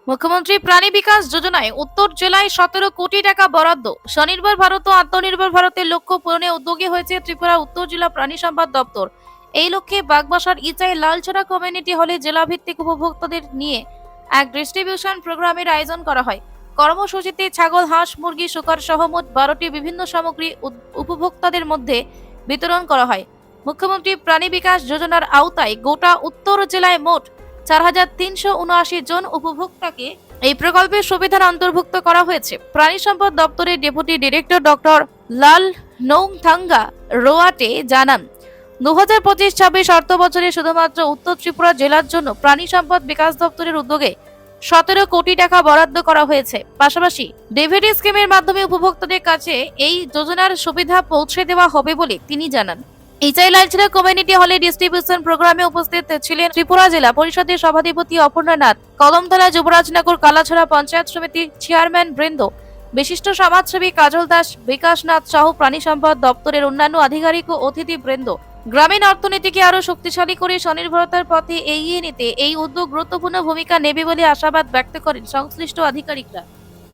মুখ্যমন্ত্রী প্রাণী বিকাশ যোজনায় উত্তর জেলায় 17 কোটি টাকা বরাদ্দ। স্বনির্ভর ভারত ও আত্মনির্ভর ভারতের লক্ষ্য পূরণে উদ্যোগী হয়েছে ত্রিপুরা উত্তর জেলা প্রাণী সম্পদ দপ্তর। এই লক্ষ্যে বাগবাসার ইচাই লালছড়া কমিউনিটি হলে জেলাভিত্তিক উপভোক্তাদের নিয়ে এক ডিস্ট্রিবিউশন প্রোগ্রামের আয়োজন করা হয়। কর্মসূচিতে ছাগল, হাঁস, মুরগি, শুকর সহ মোট 12টি বিভিন্ন সামগ্রী উপভোক্তাদের মধ্যে বিতরণ করা হয়। মুখ্যমন্ত্রী প্রাণী বিকাশ যোজনার আওতায় গোটা উত্তর জেলায় মোট 4,379 জন উপভোক্তাকে এই প্রকল্পের সুবিধার অন্তর্ভুক্ত করা হয়েছে। প্রাণী সম্পদ দপ্তরের ডেপুটি ডিরেক্টর ডক্টর লাল নৌথাঙ্গা রোয়াটে জানান, 2025-26 অর্থ বছরে শুধুমাত্র উত্তর ত্রিপুরা জেলার জন্য প্রাণী সম্পদ বিকাশ দপ্তরের উদ্যোগে 17 কোটি টাকা বরাদ্দ করা হয়েছে। পাশাপাশি ডিভিডি স্কিমের মাধ্যমে উপভোক্তাদের কাছে এই যোজনার সুবিধা পৌঁছে দেওয়া হবে বলে তিনি জানান। ইচাই লালছড়া কমিউনিটি হলে ডিস্ট্রিবিউশন প্রোগ্রামে উপস্থিত ছিলেন ত্রিপুরা জেলা পরিষদের সভাধিপতি অপর্ণা নাথ, কদমতলা যুবরাজনগর কালাছড়া পঞ্চায়েত সমিতির চেয়ারম্যান বৃন্দ, বিশিষ্ট সমাজসেবী কাজল দাস, বিকাশ নাথ সহ প্রাণী সম্পদ দপ্তরের অন্যান্য আধিকারিক ও অতিথি বৃন্দ। গ্রামীণ অর্থনীতিকে আরো শক্তিশালী করে স্বনির্ভরতার পথে এগিয়ে নিতে এই উদ্যোগ গুরুত্বপূর্ণ ভূমিকা নেবে বলে আশাবাদ ব্যক্ত করেন সংশ্লিষ্ট আধিকারিকরা।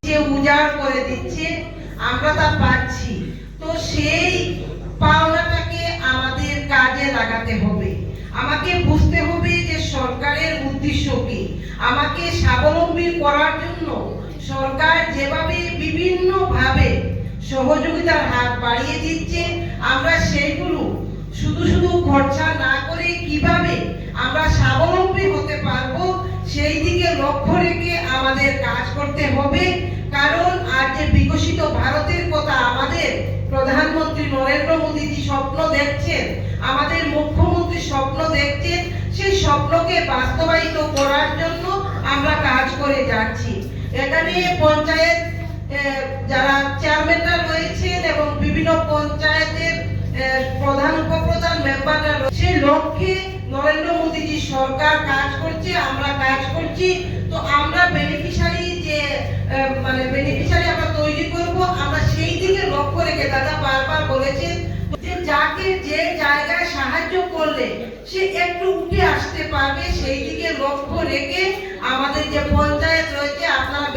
যে উজাড় করে দিচ্ছে আমরা তা পাচ্ছি, তো সেই পাওনাটাকে আমাদের কাজে লাগাতে হবে। আমাকে বুঝতে হবে যে সরকারের উদ্দেশ্য কি। আমাকে স্বাবলম্বী করার জন্য সরকার যেভাবে বিভিন্ন ভাবে সহযোগিতার হাত বাড়িয়ে দিচ্ছে, আমরা সেইগুলো শুধু খরচা না করে কিভাবে আমরা স্বাবলম্বী হতে পারবো সেই দিকে লক্ষ্য রেখে আমাদের কাজ করতে হবে। কারণ আজ যে বিকশিত ভারতের কথা আমাদের প্রধানমন্ত্রী নরেন্দ্র মোদীজি স্বপ্ন দেখছেন, আমাদের মুখ্যমন্ত্রী স্বপ্ন দেখছেন, সেই স্বপ্নকে বাস্তবায়িত করার জন্য আমরা কাজ করে যাচ্ছি। এখানে পঞ্চায়েত যারা চেয়ারম্যানরা রয়েছেন এবং বিভিন্ন পঞ্চায়েতের প্রধান উপপ্রধান মেম্বাররা, সেই লক্ষ্যে নরেন্দ্র মোদীজি সরকার কাজ করছে, আমরা কাজ করছি। তো আমরা বেনিফিশিয়ারি আমরা তৈরি করব, আমরা সেই দিকে লক্ষ্য রেখে দাদা বারবার বলেছেন যে যাকে যে জায়গায় সাহায্য করলে সে একটু উঠে আসতে পারবে, সেই দিকে লক্ষ্য রেখে আমাদের যে পঞ্চায়েত রয়েছে, আপনারা